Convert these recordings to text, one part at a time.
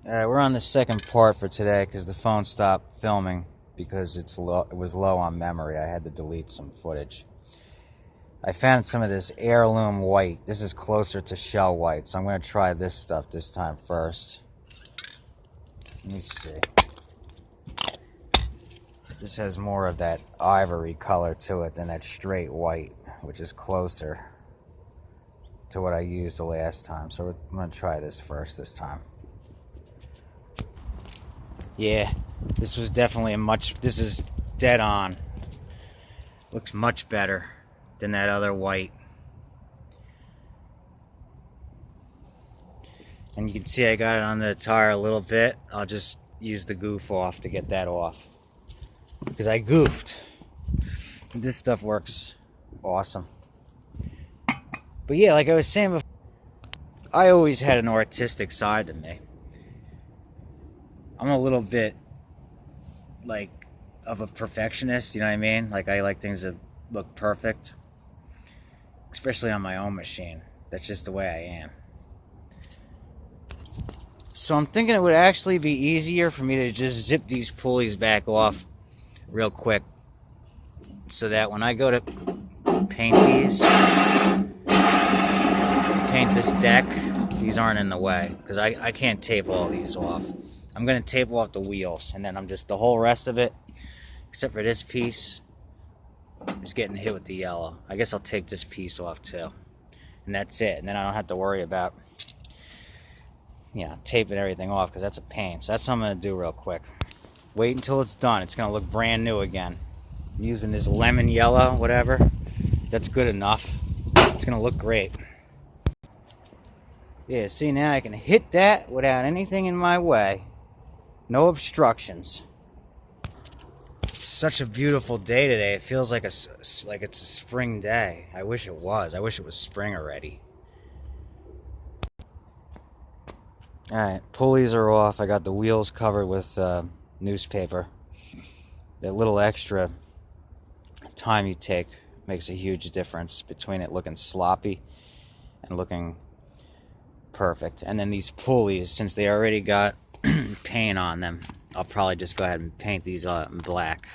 We're on the second part for today because the phone stopped filming because it was low on memory. I had to delete some footage. I found some of this heirloom white. This is closer to shell white, so I'm going to try this stuff this time first. Let me see. This has more of that ivory color to it than that straight white, which is closer to what I used the last time. So I'm going to try this first this time. Yeah, this was definitely this is dead on. Looks much better than that other white. And you can see I got it on the tire a little bit. I'll just use the goof off to get that off, because I goofed. This stuff works awesome. But yeah, like I was saying before, I always had an artistic side to me. I'm a little bit like of a perfectionist, you know what I mean? Like I like things that look perfect, especially on my own machine. That's just the way I am. So I'm thinking it would actually be easier for me to just zip these pulleys back off real quick, so that when I go to paint this deck, these aren't in the way, because I can't tape all these off. I'm going to tape off the wheels, and then the whole rest of it, except for this piece, is getting hit with the yellow. I guess I'll take this piece off too, and that's it. And then I don't have to worry about, taping everything off, because that's a pain. So that's what I'm going to do real quick. Wait until it's done. It's going to look brand new again. I'm using this lemon yellow, whatever. That's good enough. It's going to look great. Yeah, see, now I can hit that without anything in my way. No obstructions. Such a beautiful day today. It feels like it's a spring day. I wish it was. I wish it was spring already. Alright, pulleys are off. I got the wheels covered with newspaper. That little extra time you take makes a huge difference between it looking sloppy and looking perfect. And then these pulleys, since they already got paint on them, I'll probably just go ahead and paint these in black.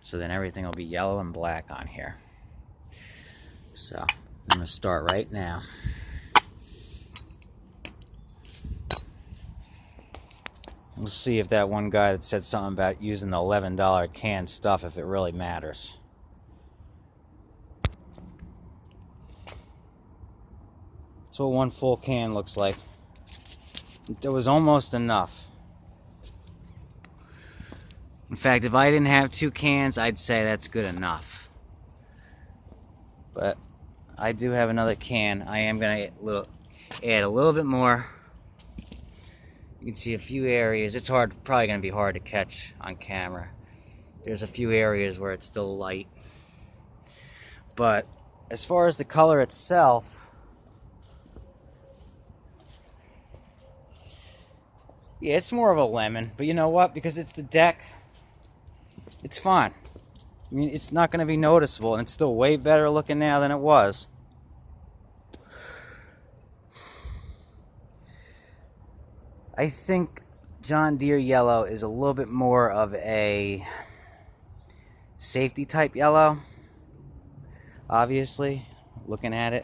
So then everything will be yellow and black on here. So I'm going to start right now. We'll see if that one guy that said something about using the $11 canned stuff, if it really matters. That's what one full can looks like. There was almost enough. In fact, if I didn't have 2 cans, I'd say that's good enough. But I do have another can. I am going to add a little bit more. You can see a few areas. It's probably going to be hard to catch on camera. There's a few areas where it's still light. But as far as the color itself, yeah, it's more of a lemon. But you know what? Because it's the deck, it's fine. I mean, it's not going to be noticeable, and it's still way better looking now than it was. I think John Deere yellow is a little bit more of a safety type yellow. Obviously, looking at it,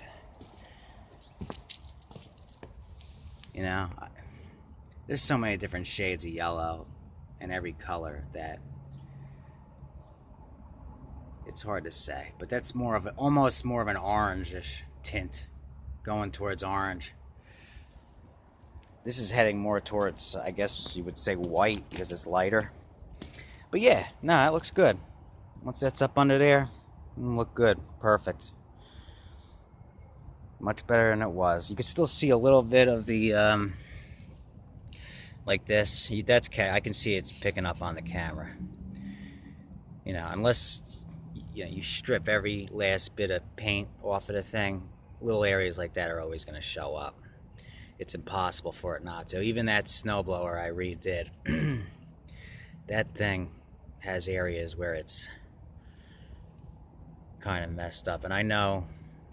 there's so many different shades of yellow in every color that it's hard to say. But that's almost more of an orangish tint, going towards orange. This is heading more towards, I guess you would say, white, because it's lighter. But yeah, no, it looks good. Once that's up under there, it'll look good. Perfect. Much better than it was. You can still see a little bit of the, like this. I can see it's picking up on the camera. Unless you strip every last bit of paint off of the thing, little areas like that are always going to show up. It's impossible for it not to. Even that snowblower I redid, that thing has areas where it's kind of messed up. And I know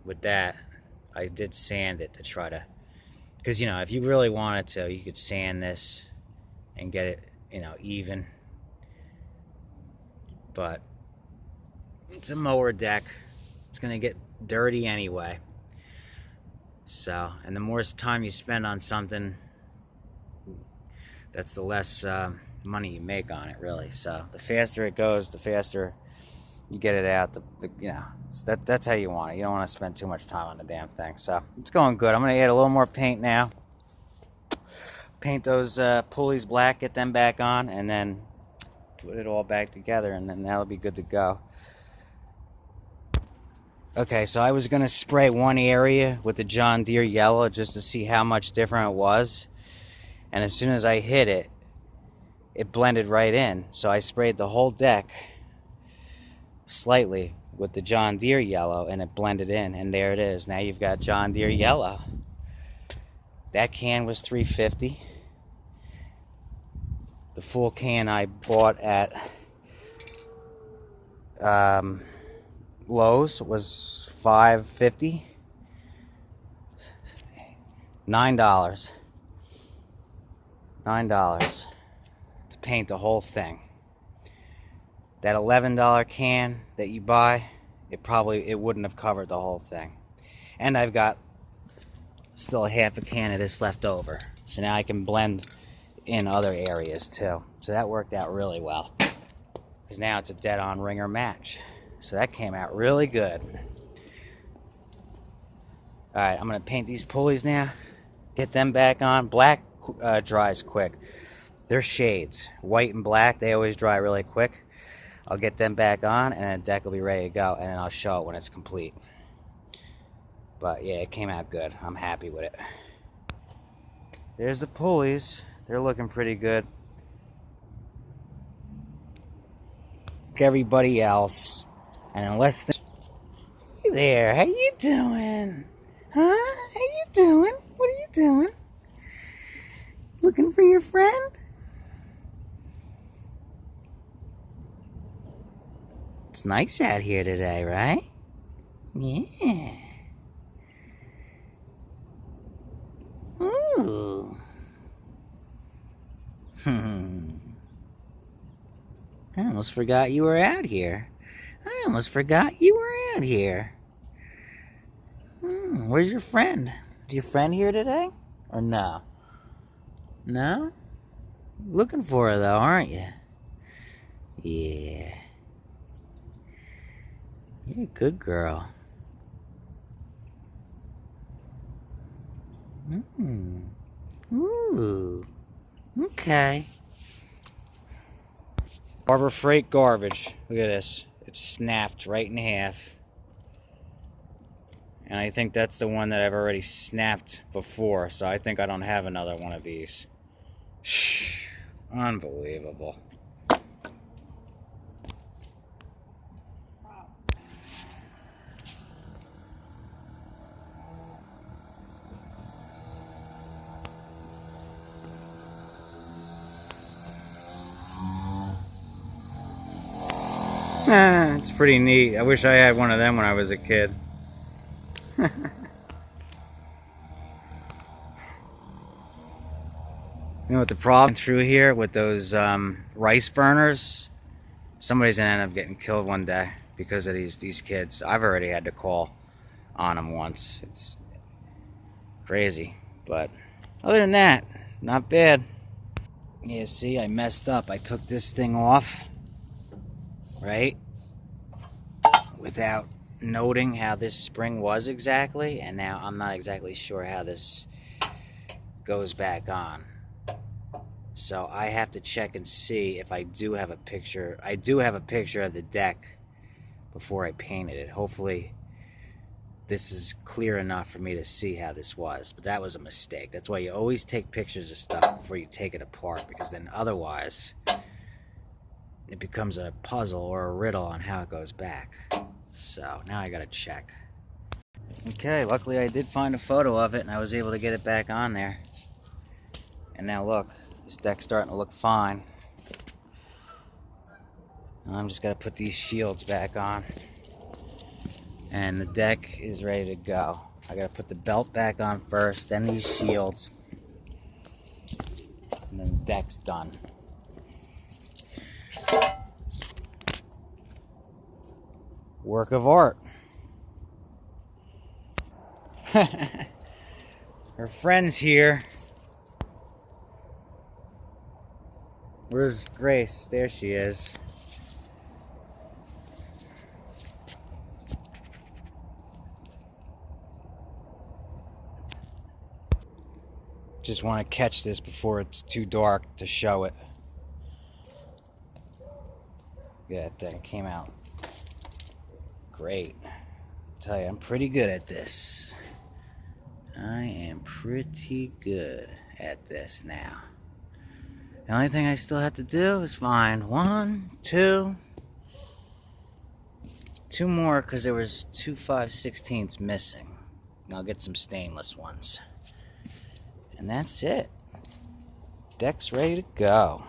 with that, I did sand it to try to Because, you know, if you really wanted to, you could sand this and get it, you know, even. But it's a mower deck. It's going to get dirty anyway. So, and the more time you spend on something, that's the less money you make on it, really. So the faster it goes, the faster you get it out. You know, that's how you want it. You don't want to spend too much time on the damn thing. So it's going good. I'm going to add a little more paint now. Paint those pulleys black, get them back on, and then put it all back together, and then that'll be good to go. Okay, so I was going to spray one area with the John Deere yellow just to see how much different it was. And as soon as I hit it, it blended right in. So I sprayed the whole deck slightly with the John Deere yellow, and it blended in, and there it is. Now you've got John Deere yellow. That can was $3.50. The full can I bought at Lowe's was $5.50. $9 to paint the whole thing. That $11 can that you buy, it wouldn't have covered the whole thing. And I've got still a half a can of this left over, so now I can blend in other areas too. So that worked out really well, because now it's a dead-on ringer match. So that came out really good. Alright, I'm going to paint these pulleys now, get them back on. Black dries quick. They're shades, white and black, they always dry really quick. I'll get them back on, and the deck will be ready to go, and then I'll show it when it's complete. But yeah, it came out good. I'm happy with it. There's the pulleys. They're looking pretty good. Like everybody else. And unless hey there, how you doing? Huh? How you doing? What are you doing? Looking for your friend? It's nice out here today, right? Yeah. Ooh. I almost forgot you were out here. Where's your friend? Is your friend here today? Or no? No? Looking for her though, aren't you? Yeah. You're a good girl. Ooh. Okay. Harbor Freight garbage. Look at this. It's snapped right in half. And I think that's the one that I've already snapped before, so I think I don't have another one of these. Unbelievable. It's pretty neat. I wish I had one of them when I was a kid. You know what the problem through here with those rice burners? Somebody's gonna end up getting killed one day because of these kids. I've already had to call on them once. It's crazy, but other than that, not bad. Yeah, see, I messed up. I took this thing off, right, without noting how this spring was exactly, and now I'm not exactly sure how this goes back on. So I have to check and see if I do have a picture. I do have a picture of the deck before I painted it. Hopefully this is clear enough for me to see how this was. But that was a mistake. That's why you always take pictures of stuff before you take it apart, because then otherwise it becomes a puzzle or a riddle on how it goes back. So now I gotta check. Okay, luckily I did find a photo of it and I was able to get it back on there. And now look, this deck's starting to look fine. I'm just gotta put these shields back on. And the deck is ready to go. I gotta put the belt back on first, then these shields, and then the deck's done. Work of art. Her friend's here. Where's Grace? There she is. Just want to catch this before it's too dark to show it. Yeah, that thing came out great. I tell you, I'm pretty good at this. I am pretty good at this now. The only thing I still have to do is find two more, because there was 2 5/16 missing. And I'll get some stainless ones. And that's it. Deck's ready to go.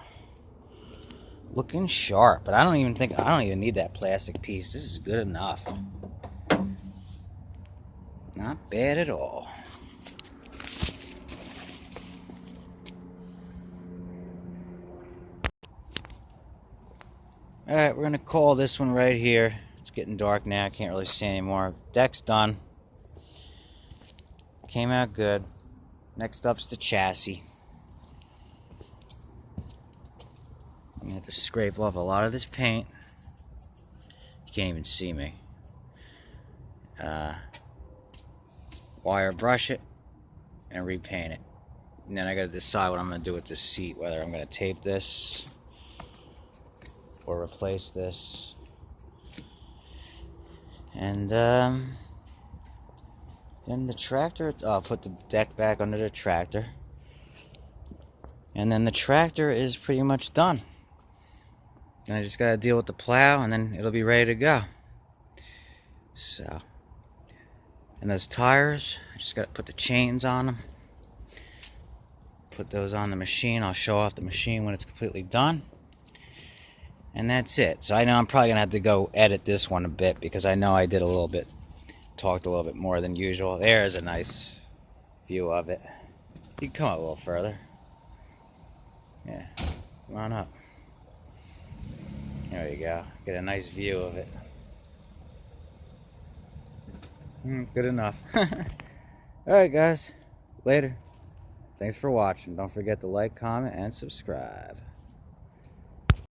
Looking sharp, but I don't even need that plastic piece. This is good enough. Not bad at all. Alright, we're gonna call this one right here. It's getting dark now, I can't really see anymore. Deck's done. Came out good. Next up's the chassis. I'm gonna have to scrape off a lot of this paint. You can't even see me. Wire brush it and repaint it. And then I gotta decide what I'm gonna do with this seat, whether I'm gonna tape this or replace this. And then the tractor, I'll put the deck back under the tractor. And then the tractor is pretty much done. And I just gotta deal with the plow, and then it'll be ready to go. So, and those tires, I just gotta put the chains on them. Put those on the machine. I'll show off the machine when it's completely done. And that's it. So I know I'm probably gonna have to go edit this one a bit, because I know I did talked a little bit more than usual. There's a nice view of it. You can come up a little further. Yeah, come on up. There you go. Get a nice view of it. Good enough. Alright guys, later. Thanks for watching. Don't forget to like, comment, and subscribe.